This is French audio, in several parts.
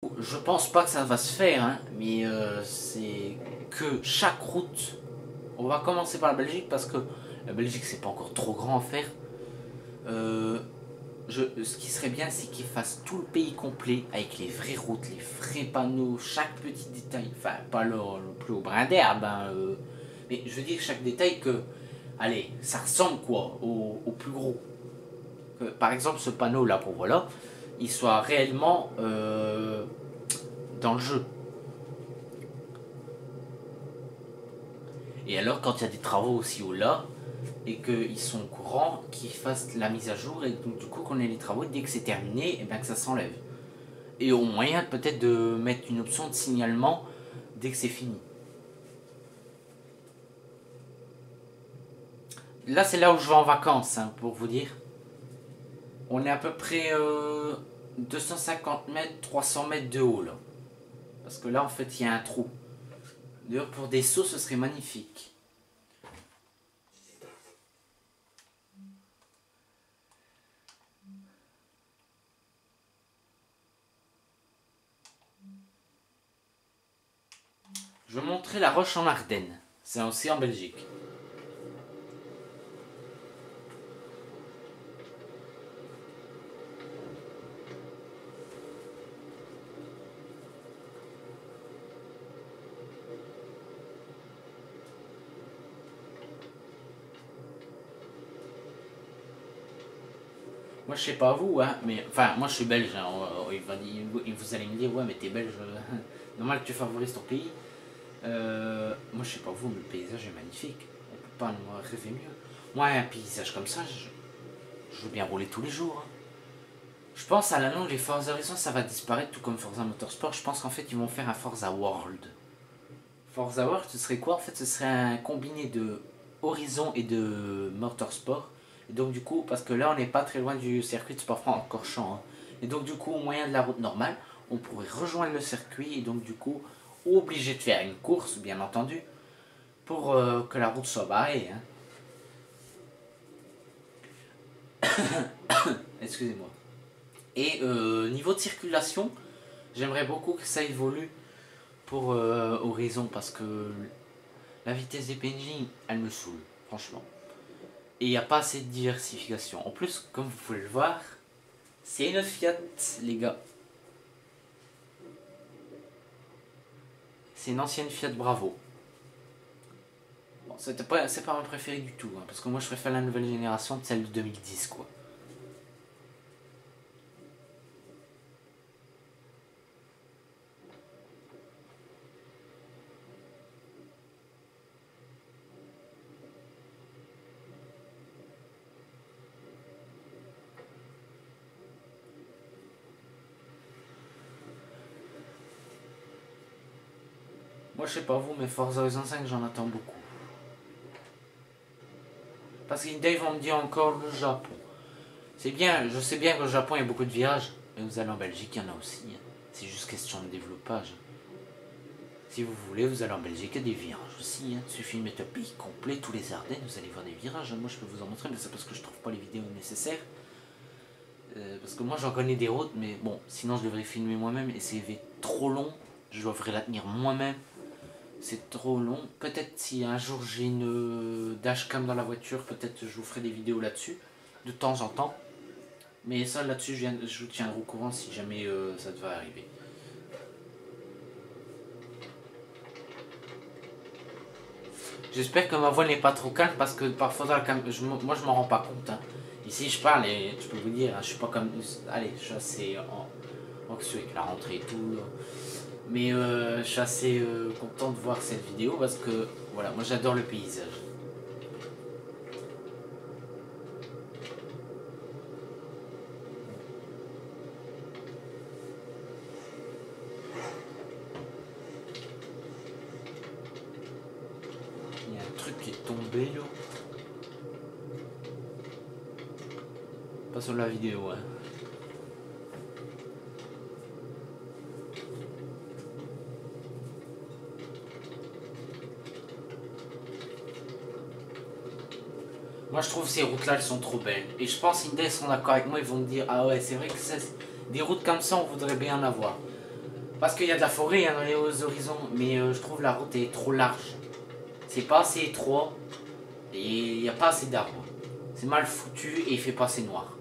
Je pense pas que ça va se faire, hein, mais c'est que chaque route. On va commencer par la Belgique parce que la Belgique c'est pas encore trop grand à faire. Euh, ce qui serait bien, c'est qu'ils fassent tout le pays complet avec les vraies routes, les vrais panneaux, chaque petit détail. Enfin, pas le plus au brin d'herbe, hein, mais je veux dire chaque détail que, allez, ça ressemble quoi au plus gros. Que, par exemple, ce panneau là pour voilà, il soit réellement dans le jeu. Et alors, quand il y a des travaux aussi au là, et qu'ils sont au courant, qu'ils fassent la mise à jour, et donc du coup, qu'on ait les travaux, dès que c'est terminé, et bien que ça s'enlève. Et au moyen peut-être de mettre une option de signalement dès que c'est fini. Là, c'est là où je vais en vacances, hein, pour vous dire. On est à peu près 250 mètres, 300 mètres de haut, là. Parce que là, en fait, il y a un trou. D'ailleurs, pour des sauts, ce serait magnifique. Je vais montrer la roche en Ardennes. C'est aussi en Belgique. Moi, je sais pas vous, hein, mais enfin, moi je suis belge. Hein, vous allez me dire, ouais, mais t'es belge, normal que tu favorises ton pays. Moi, je sais pas vous, mais le paysage est magnifique. On peut pas nous rêver mieux. Moi, un paysage comme ça, je veux bien rouler tous les jours. Hein. Je pense à la longue, les Forza Horizon, ça va disparaître, tout comme Forza Motorsport. Je pense qu'en fait, ils vont faire un Forza World. Forza World, ce serait quoi? En fait, ce serait un combiné de Horizon et de Motorsport. Et donc, du coup, parce que là, on n'est pas très loin du circuit de Spa-Francorchamps. Hein. Et donc, du coup, au moyen de la route normale, on pourrait rejoindre le circuit et donc, du coup, obligé de faire une course, bien entendu, pour que la route soit barrée. Hein. Excusez-moi. Et niveau de circulation, j'aimerais beaucoup que ça évolue pour Horizon parce que la vitesse des PNJ, elle me saoule, franchement. Et il n'y a pas assez de diversification. En plus, comme vous pouvez le voir, c'est une Fiat, les gars. C'est une ancienne Fiat Bravo. Bon, c'est pas mon préféré du tout, hein, parce que moi je préfère la nouvelle génération de celle de 2010, quoi. Moi je sais pas vous, mais Forza Horizon 5 j'en attends beaucoup. Parce qu'ils vont me dire encore le Japon. C'est bien, je sais bien que le Japon il y a beaucoup de virages, mais vous allez en Belgique, il y en a aussi. Hein. C'est juste question de développage. Si vous voulez, vous allez en Belgique, il y a des virages aussi. Hein. Il suffit de mettre un pays complet, tous les Ardennes, vous allez voir des virages. Moi je peux vous en montrer, mais c'est parce que je trouve pas les vidéos nécessaires. Parce que moi j'en connais des routes, mais bon, sinon je devrais filmer moi-même et c'est trop long. Je devrais la tenir moi-même. C'est trop long. Peut-être si un jour j'ai une dashcam dans la voiture, peut-être je vous ferai des vidéos là-dessus, de temps en temps. Mais ça là-dessus, je vous tiendrai au courant si jamais ça devait arriver. J'espère que ma voix n'est pas trop calme parce que parfois dans la moi je m'en rends pas compte. Hein. Ici je parle et je peux vous dire, hein, je suis pas comme... Allez, je suis assez anxieux avec la rentrée et tout. Là. Mais je suis assez content de voir cette vidéo parce que voilà, moi j'adore le paysage. Il y a un truc qui est tombé là. Pas sur la vidéo, hein. Moi je trouve ces routes là elles sont trop belles. Et je pense qu'Indes sont d'accord avec moi, ils vont me dire ah ouais c'est vrai que des routes comme ça on voudrait bien en avoir. Parce qu'il y a de la forêt hein, dans les hauts horizons, mais je trouve la route est trop large. C'est pas assez étroit et il n'y a pas assez d'arbres. C'est mal foutu et il fait pas assez noir.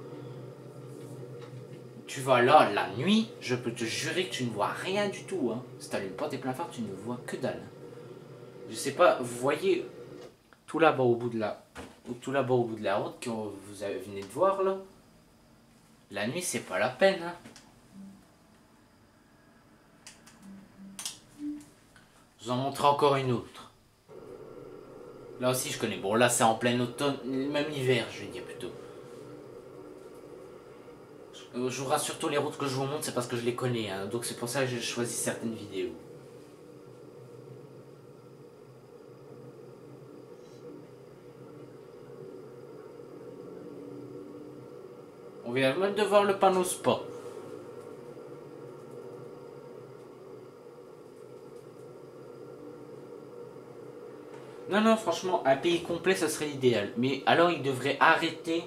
Tu vas là la nuit, je peux te jurer que tu ne vois rien du tout. Hein. Si t'allumes pas tes pleins phares, tu ne vois que dalle. Je sais pas, vous voyez tout là-bas au bout de la route que vous venez de voir là. La nuit c'est pas la peine. Hein. Je vous en montrerai encore une autre. Là aussi je connais. Bon là c'est en plein automne, même hiver je vais dire plutôt. Je vous rassure, tous les routes que je vous montre c'est parce que je les connais. Hein. Donc c'est pour ça que j'ai choisi certaines vidéos. On vient même de voir le panneau spa. Non, non, franchement, un pays complet, ça serait l'idéal. Mais alors, il devrait arrêter,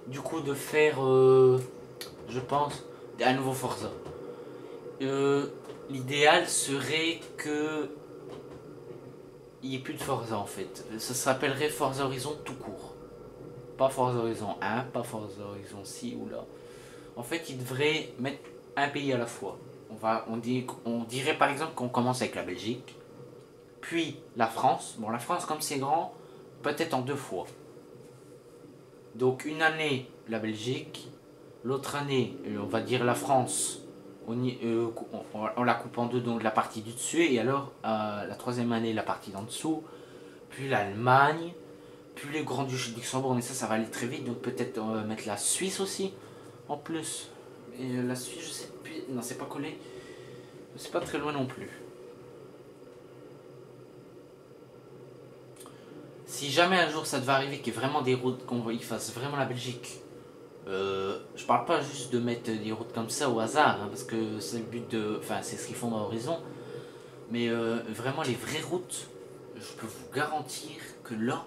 du coup, de faire, je pense, un nouveau Forza. L'idéal serait que il n'y ait plus de Forza, en fait. Ça s'appellerait Forza Horizon tout court. Pas Forza Horizon 1, pas Forza Horizon 6 ou là. En fait, il devrait mettre un pays à la fois. On dirait par exemple qu'on commence avec la Belgique, puis la France. Bon, la France, comme c'est grand, peut-être en 2 fois. Donc, une année, la Belgique, l'autre année, on va dire la France. On la coupe en deux, donc la partie du dessus, et alors la troisième année, la partie d'en dessous, puis l'Allemagne, puis les Grands-Duchés de Luxembourg, mais ça va aller très vite, donc peut-être mettre la Suisse aussi, en plus. Et la Suisse, je sais plus, non, c'est pas collé, c'est pas très loin non plus. Si jamais un jour ça devait arriver qu'il y ait vraiment des routes, qu'on y fasse vraiment la Belgique, je parle pas juste de mettre des routes comme ça au hasard, hein, parce que c'est le but de. Enfin, c'est ce qu'ils font dans Horizon, mais vraiment les vraies routes, je peux vous garantir que là,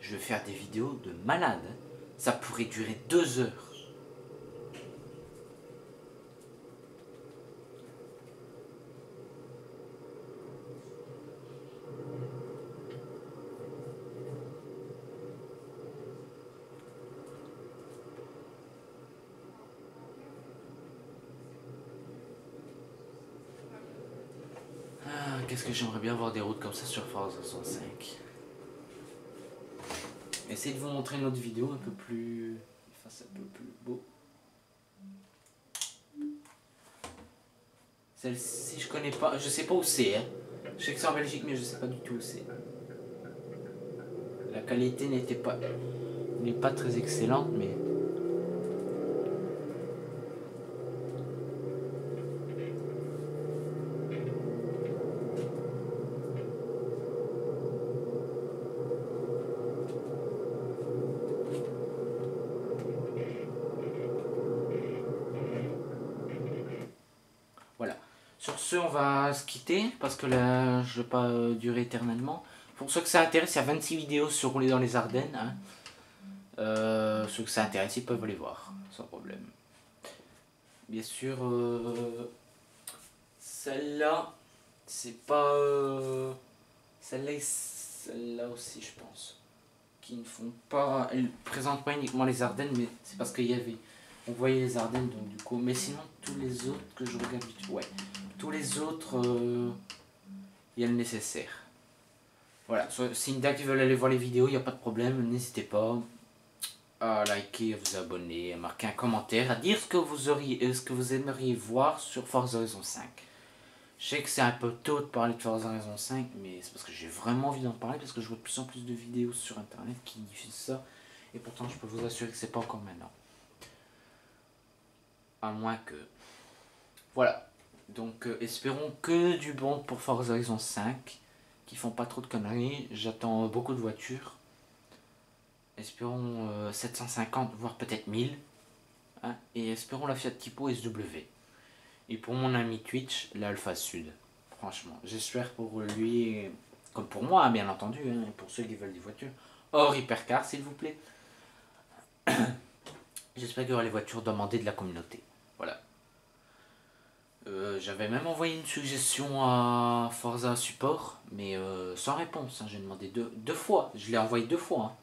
je vais faire des vidéos de malade. Hein. Ça pourrait durer 2 heures. Qu'est-ce que j'aimerais bien voir des routes comme ça sur Forza 65. Essayez de vous montrer une autre vidéo un peu plus. Enfin, un peu plus beau. Celle-ci, je connais pas. Je sais pas où c'est. Hein. Je sais que c'est en Belgique, mais je sais pas du tout où c'est. La qualité n'est pas très excellente, mais. Voilà. Sur ce, on va se quitter parce que là, je ne vais pas durer éternellement. Pour ceux que ça intéresse, il y a 26 vidéos sur rouler dans les Ardennes. Hein. Ceux que ça intéresse, ils peuvent les voir sans problème. Bien sûr, celle-là, c'est pas. Celle-là et celle-là aussi, je pense. Qui ne font pas. Elles présentent pas uniquement les Ardennes, mais c'est parce qu'il y avait. On voyait les Ardennes, donc du coup. Mais sinon, tous les autres que je regarde vite. Ouais. Tous les autres, il y a le nécessaire. Voilà. Si une date qui veulent aller voir les vidéos, il n'y a pas de problème. N'hésitez pas à liker, à vous abonner, à marquer un commentaire, à dire ce que vous aimeriez voir sur Forza Horizon 5. Je sais que c'est un peu tôt de parler de Forza Horizon 5, mais c'est parce que j'ai vraiment envie d'en parler, parce que je vois de plus en plus de vidéos sur internet qui diffusent ça, et pourtant je peux vous assurer que c'est pas encore maintenant. À moins que... Voilà. Donc espérons que du bon pour Forza Horizon 5, qui font pas trop de conneries. J'attends beaucoup de voitures. Espérons 750, voire peut-être 1000. Hein, et espérons la Fiat Tipo SW. Et pour mon ami Twitch, l'Alpha Sud. Franchement, j'espère pour lui, comme pour moi, hein, bien entendu, hein, pour ceux qui veulent des voitures. Hors hypercar, s'il vous plaît. J'espère qu'il y aura les voitures demandées de la communauté. Voilà. J'avais même envoyé une suggestion à Forza Support, mais sans réponse. Hein. J'ai demandé deux fois. Je l'ai envoyé 2 fois.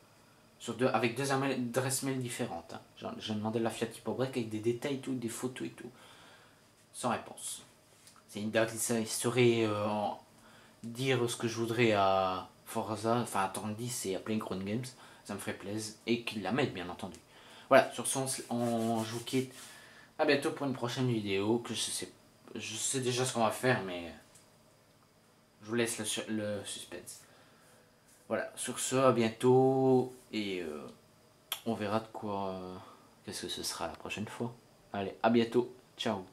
Hein. Avec 2 adresses mail différentes. Hein. J'ai demandé la Fiat Typo-Break avec des détails, tout, des photos et tout. Sans réponse. C'est une date qui saurait dire ce que je voudrais à Forza, enfin à Tandis et à Playground Games. Ça me ferait plaisir. Et qu'ils la mettent, bien entendu. Voilà, sur ce, je vous quitte. A bientôt pour une prochaine vidéo que je sais déjà ce qu'on va faire, mais je vous laisse le suspense. Voilà, sur ce, à bientôt et on verra de quoi, qu'est-ce que ce sera la prochaine fois. Allez, à bientôt, ciao.